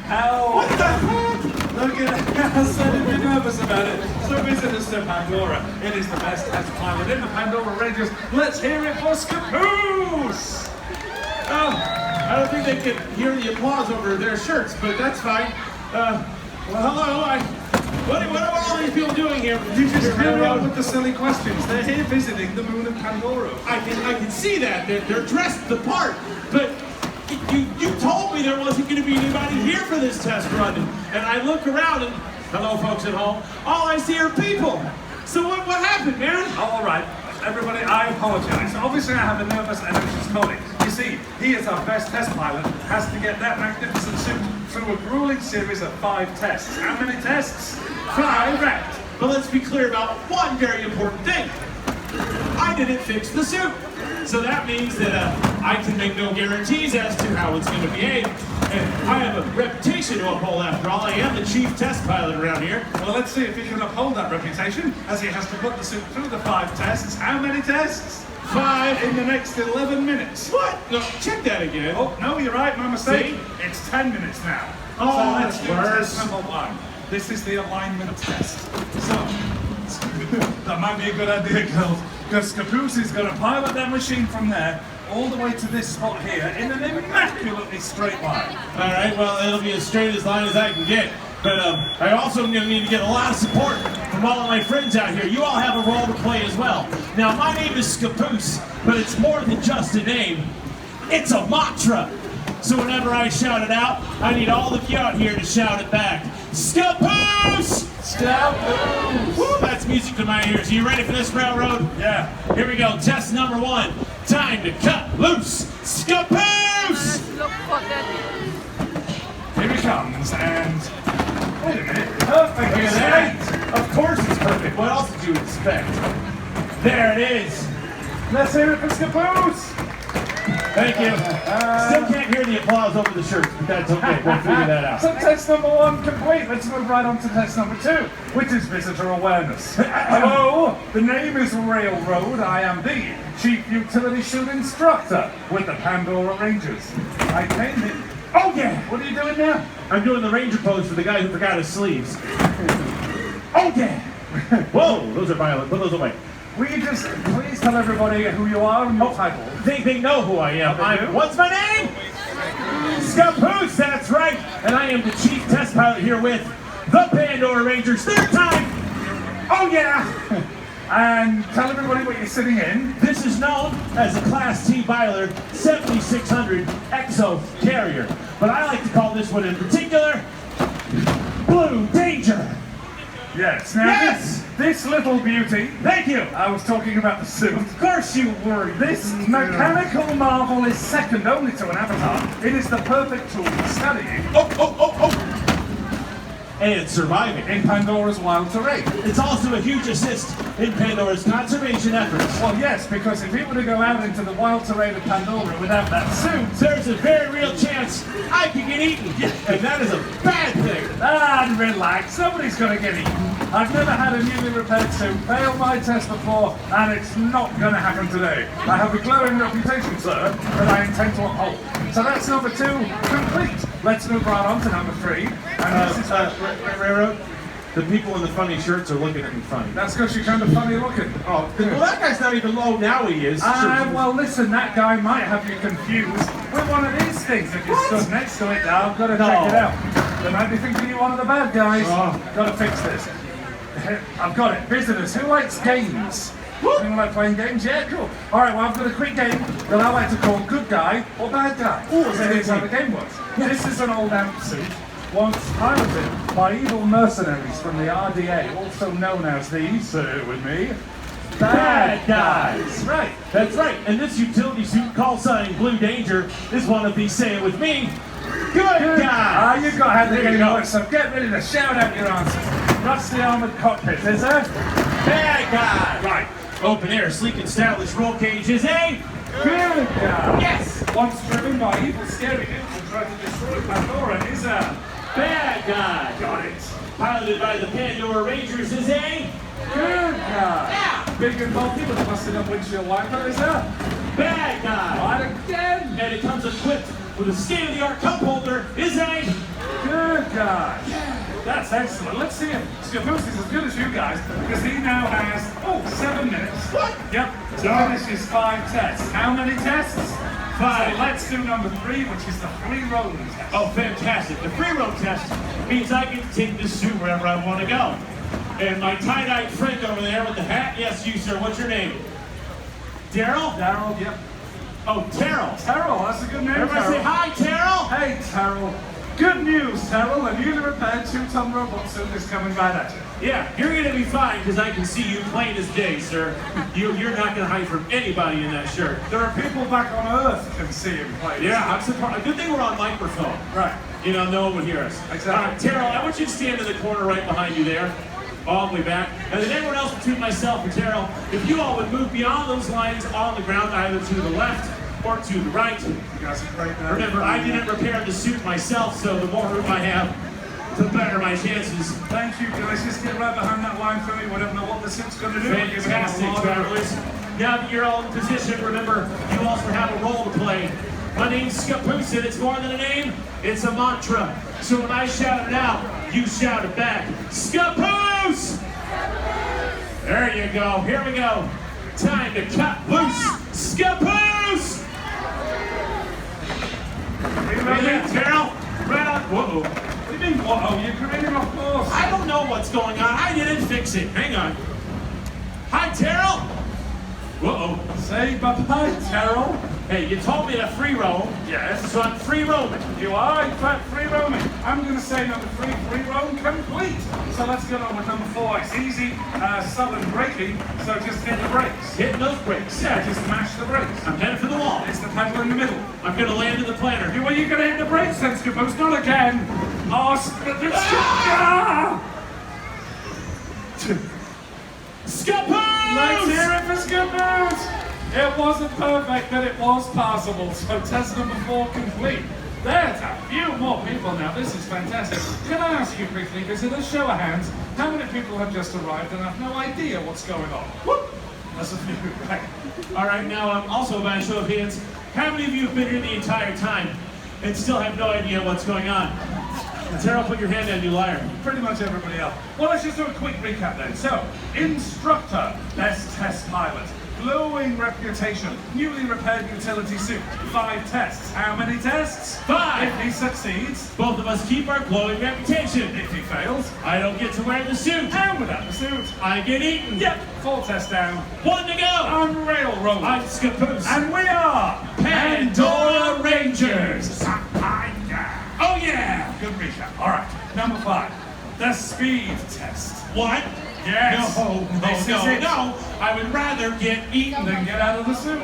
How? What the heck? Look at how suddenly nervous about it. So visitors to Pandora. It is the best test pilot in the Pandora Rangers. Let's hear it for Scapoose! I don't think they can hear the applause over their shirts, but that's fine. Well, hello. What are all these people doing here? You just carry on with the silly questions. They're here visiting the moon of Pandora. I can see that. They're dressed the part, but you told me there wasn't going to be anybody here for this test run, and I look around and hello, folks at home. All I see are people. So what happened, man? Oh, all right. Everybody, I apologize. Obviously, I have a nervous and anxious colleague. You see, he is our best test pilot, has to get that magnificent suit through a grueling series of 5 tests. How many tests? 5. Correct. But let's be clear about one very important thing. I didn't fix the suit. So that means that I can make no guarantees as to how it's going to behave. And I have a reputation to uphold after all. I am the chief test pilot around here. Well, let's see if he can uphold that reputation, as he has to put the suit through the 5 tests. How many tests? 5 in the next 11 minutes. What? No, check that again. Oh, no, you're right, my mistake. See? It's 10 minutes now. Oh, so let's that's do worse. test number 1. This is the alignment test. So, that might be a good idea, girls, because Scapoose is going to pilot that machine from there all the way to this spot here in an immaculately straight line. All right, well, it'll be as straight as line as I can get. But I also am going to need to get a lot of support from all of my friends out here. You all have a role to play as well. Now, my name is Scapoose, but it's more than just a name. It's a mantra. So whenever I shout it out, I need all of you out here to shout it back. Scapoose! Scapoose! Woo, that's music to my ears. Are you ready for this, Railroad? Yeah. Here we go. Test number 1. Time to cut loose. Scapoose! Here he comes, and wait a minute. Perfect. Look at that. Of course it's perfect. What else did you expect? There it is. Let's hear it for Scapoose. Thank you. Still can't hear the applause over the shirts, but that's okay. We'll figure that out. So test number 1 complete. Let's move right on to test number 2, which is visitor awareness. Hello, the name is Railroad. I am the Chief Utility Chute Instructor with the Pandora Rangers. I came in. Oh yeah, what are you doing now? I'm doing the ranger pose for the guy who forgot his sleeves. Oh yeah. Whoa, those are violent. Put those away. Will you just please tell everybody who you are and your title? They know who I am. What's my name? Scapoose, that's right. And I am the chief test pilot here with the Pandora Rangers. Third time. Oh yeah. And tell everybody what you're sitting in. This is known as a Class T Byler 7600 Exo Carrier. But I like to call this one in particular Blue Danger. Yes. Now Yes! This little beauty. Thank you. I was talking about the suit. Of course you were. This mechanical marvel is second only to an avatar. It is the perfect tool for studying. Oh. And surviving. In Pandora's wild terrain. It's also a huge assist in Pandora's conservation efforts. Well, yes, because if he were to go out into the wild terrain of Pandora without that suit, There's a very real chance I could get eaten. And that is a bad thing. relax, nobody's going to get eaten. I've never had a newly repaired suit fail my test before, and it's not going to happen today. I have a glowing reputation, sir, that I intend to uphold. So that's number 2 complete. Let's move right on to number 3. And this is Railroad, the people in the funny shirts are looking at me funny. that's because you're kind of funny looking. Oh, well, that guy's not even low. Now he is. Well, listen, that guy might have you confused with one of these things. If you stood next to it, I've got to check it out. They might be thinking you're one of the bad guys. Got to fix this. I've got it. Visitors, who likes games? Anyone like playing games? Yeah, cool. All right, well, I've got a quick game that I like to call good guy or bad guy. So here's how the game works. This is an old amp suit, once piloted by evil mercenaries from the RDA, also known as the, say it with me, Bad guys. Right. That's right. And this utility suit call sign Blue Danger is one of these, say it with me, good guys. You've got to have the There you game go. work, so get ready to shout out your answers. Rusty armored cockpit, is there? Bad guy. Right. Open air, sleek and stylish roll cage is a Good guy. yes. Once driven by evil scary imps who tried to destroy Pandora is a Bad guy. got it. Piloted by the Pandora Rangers is a Good guy. Big and bulky with a busted up windshield wiper is a bad guy. right again. And it comes equipped with a state-of-the-art cup holder is a Good excellent. Let's see if Scaboose is as good as you guys, because he now has, 7 minutes. What? Yep, to finish his 5 tests. How many tests? 5. So let's do number 3, which is the free roam test. Oh, fantastic. The free roam test means I get to take this suit wherever I want to go. And my tie-dyed friend over there with the hat, yes, you, sir. What's your name? Daryl? Daryl, yep. Oh, Terrell. Terrell, that's a good name, Everybody Terrell. say hi, Terrell. Hey, Terrell. Good news, Terrell. A newly repaired 2-ton robot suit is coming right at you. Yeah, you're going to be fine because I can see you plain as day, sir. You're not going to hide from anybody in that shirt. There are people back on Earth who can see him play. Yeah, I'm surprised. Good thing we're on microphone. Right. You know, no one would hear us. Exactly. All right, Terrell, I want you to stand in the corner right behind you there. All the way back. And then everyone else between myself and Terrell, if you all would move beyond those lines on the ground, either to the left or to the right. You guys are great there. Remember, I didn't repair the suit myself, so the more room I have, the better my chances. Thank you, guys. Just get right behind that line for me. We don't know what the suit's going to do. Fantastic, travelers. Now that you're all in position, remember, you also have a role to play. My name's Scaboose, and it's more than a name, it's a mantra. So when I shout it out, you shout it back. Scaboose! There you go. Here we go. Time to cut loose. Scaboose! Really, Terrell? Whoa. What do you mean, whoa? You're creating a force. I don't know what's going on. I didn't fix it. Hang on. Hi, Terrell. Whoa. Say bye-bye, Terrell. Hey, you told me to free roam. Yes. So I'm free roaming. You are, in fact, free roaming. I'm going to say number 3, free roam complete. So let's get on with number 4. It's easy, southern braking, so just hit the brakes. Hitting those brakes. Yeah, just mash the brakes. I'm headed for the wall. It's the pedal in the middle. I'm going to land in the planter. Well, you're going to hit the brakes then, Scaboose. Not again. Oh, Scaboose! Let's hear it for Scaboose! It wasn't perfect, but it was passable. So test number 4 complete. There's a few more people now. This is fantastic. Can I ask you quickly, visitors, show of hands, how many people have just arrived and have no idea what's going on? Whoop! That's a few, right? All right, now also by a show of hands, how many of you have been here the entire time and still have no idea what's going on? Terrell, put your hand down, you liar. Pretty much everybody else. Well, let's just do a quick recap then. So, instructor, best test pilot, glowing reputation, newly repaired utility suit, 5 tests. How many tests? 5. If he succeeds, Both of us keep our glowing reputation. if he fails, I don't get to wear the suit. and without the suit. I get eaten. Yep, 4 tests down. 1 to go. On railroad. I'm Scaboose. And we are Pandora Rangers. Oh yeah! Good recap. All right, number 5, the speed test. What? Yes. This is it. No. I would rather get eaten. Then get out of the suit.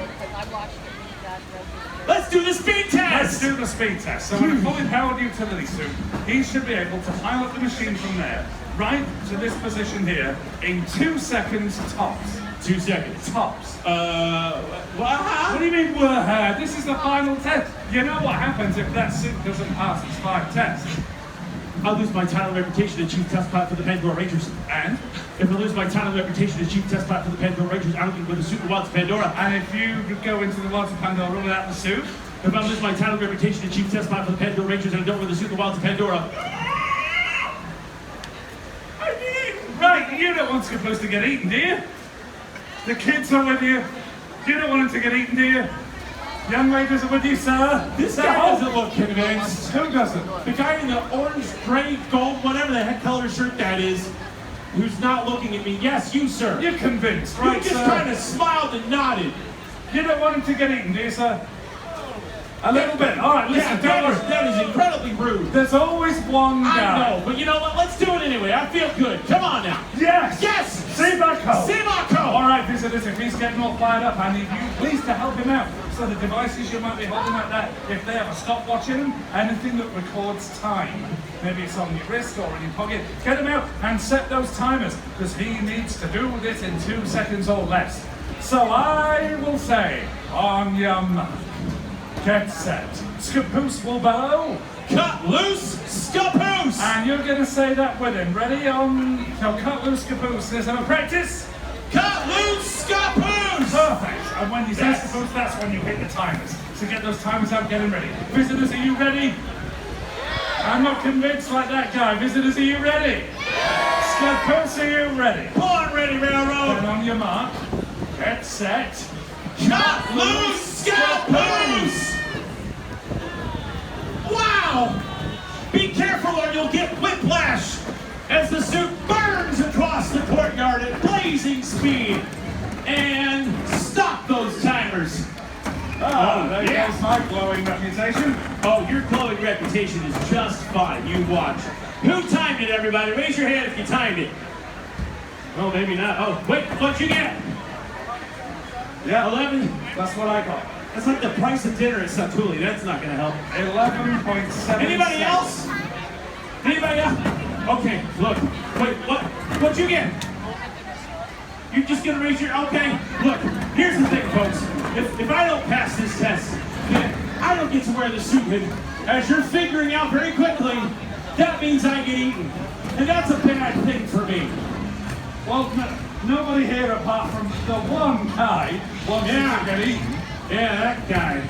Let's do the speed Let's test. do the speed test. So in a fully powered utility suit, he should be able to pilot the machine from there right to this position here in 2 seconds tops. 2 seconds. Tops. What? What do you mean we're here? This is the final test. You know what happens if that suit doesn't pass its 5 tests? I'll lose my title and reputation as chief test pilot for the Pandora Rangers. And? If I lose my title and reputation as chief test pilot for the Pandora Rangers, I don't get with the suit Walt Pandora. And if you go into the World of Pandora without the suit? If I lose my title and reputation as chief test pilot for the Pandora Rangers and I don't wear the suit Walt Pandora. Right, you don't want Scaboose to get eaten, do you? The kids are with you. You don't want him to get eaten, do you? Young ladies are with you, sir. This guy doesn't look convinced. Who doesn't? The guy in the orange, gray, gold, whatever the heck color shirt that is, who's not looking at me. Yes, you, sir. You're convinced, You right, just sir? kind of smiled and nodded. You don't want him to get eaten, do you, sir? A little bit. All right, listen, Yeah, don't worry. that is incredibly rude. There's always one I guy. know, but you know what? Let's do it anyway. I feel good. Come on now. Yes! Yes! See back home. Simako! All right, visitors, if he's getting all fired up, I need you please to help him out. So the devices you might be holding like that, if they have a stopwatch in them, anything that records time, maybe it's on your wrist or in your pocket, get him out and set those timers, because he needs to do this in 2 seconds or less. So I will say, on your mark, get set. Scaboose will bellow. Cut loose, Scaboose! And you're going to say that with him. Ready? No, cut loose, Scaboose. There's no practice. Cut loose, Scaboose! Perfect. And when you say Yes. Scaboose, that's when you hit the timers. So get those timers out, get them ready. Visitors, are you ready? I'm not convinced like that guy. Visitors, are you ready? Scapoose, are you ready? Born ready, Railroad. Then on your mark, get set. Cut loose, Scapoose! Wow! Be careful or you'll get whiplash as the suit burns across the courtyard at blazing speed. And stop those timers. Oh, there goes my glowing reputation. Oh, your glowing reputation is just fine. You watch. Who timed it, everybody? Raise your hand if you timed it. Oh, maybe not. Oh, wait, what'd you get? Yeah, 11? that's what I got. That's like the price of dinner at Satuli. That's not going to help. 11.7. Anybody else? Anybody else? Okay, look. Wait, what'd you get? You're just gonna raise your, okay. Look, here's the thing, folks. If I don't pass this test, then I don't get to wear the suit. And as you're figuring out very quickly, that means I get eaten. And that's a bad thing for me. Well, nobody here apart from the one guy wants you to get eaten. Yeah, that guy.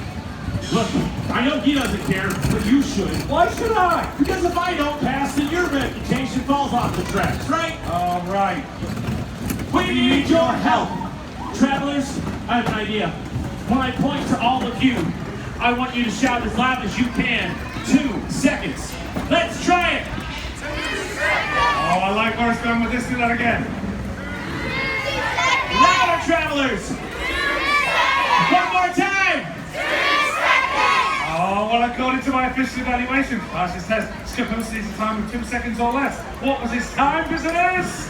Look, I know he doesn't care, but you should. Why should I? Because if I don't pass, then your reputation falls off the tracks, right? All right. We need your help! Travelers, I have an idea. When I point to all of you, I want you to shout as loud as you can. 2 seconds. Let's try it! Oh, I like where it's going with this. Do that again. Louder, travelers! 1 more time! Oh, well, according to my official evaluation, pass this test. Scapoose needs a time of 2 seconds or less. What was his time, visitors?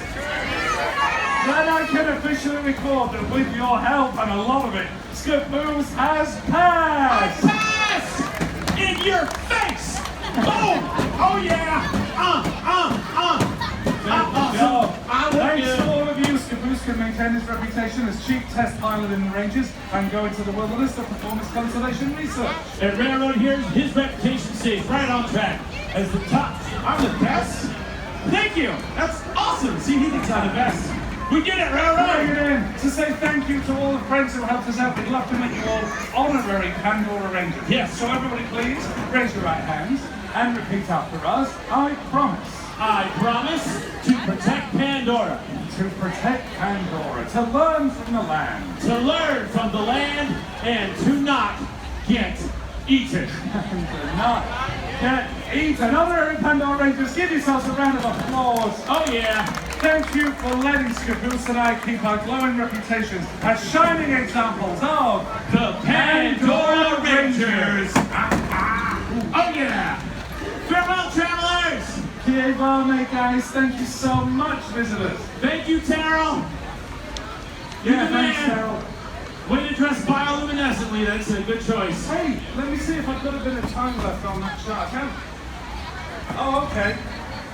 Then I can officially record that with your help and a lot of it, Scapoose has passed! Pass! In your face! Boom! Oh yeah! Thanks to all of you, Scapoose can maintain his reputation as chief test pilot in the ranges and go into the wilderness to perform his conservation research. And Railroad here, his reputation stays right on track as the top. I'm the best? Thank you! That's awesome! See, he thinks I'm the best. We did it, Railroad! Bring it in to say thank you to all the friends who helped us out. We'd love to make you all honorary Pandora Rangers. Yes. So everybody please, raise your right hands and repeat after us. I promise. I promise to protect Pandora. To protect Pandora. To learn from the land. To learn from the land and to not get eaten. And to not get eaten. Honorary Pandora Rangers, give yourselves a round of applause. Oh yeah. Thank you for letting Scapoose and I keep our glowing reputations as shining examples of The Pandora Rangers. Oh yeah. Farewell, travelers. Guys, thank you so much, visitors. Thank you, Terrell. You're Yeah, the thanks, man. Carol. Way to dress bioluminescently. That's a good choice. Hey, let me see if I've got a bit of time left on that shot. Oh, okay.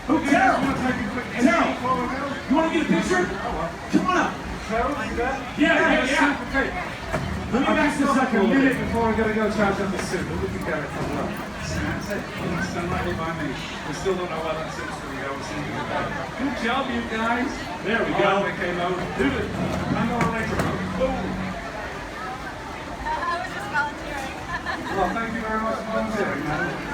Oh, Terrell. You want to take a quick Terrell. before we go? You want to get a picture? Oh, well. Come on up. Carol, you there? Yeah. Okay. Let me back I've this just up got a a little minute bit. before we're going to go charge up the suit, but we can get it from well. That's it. It's done right by me. We still don't know where that suit's going to go. We're thinking about it. Good job, you guys. There we Oh, go. they came out. Do it. I'm going to later. Boom. I was just volunteering. Well, thank you very much for volunteering, man.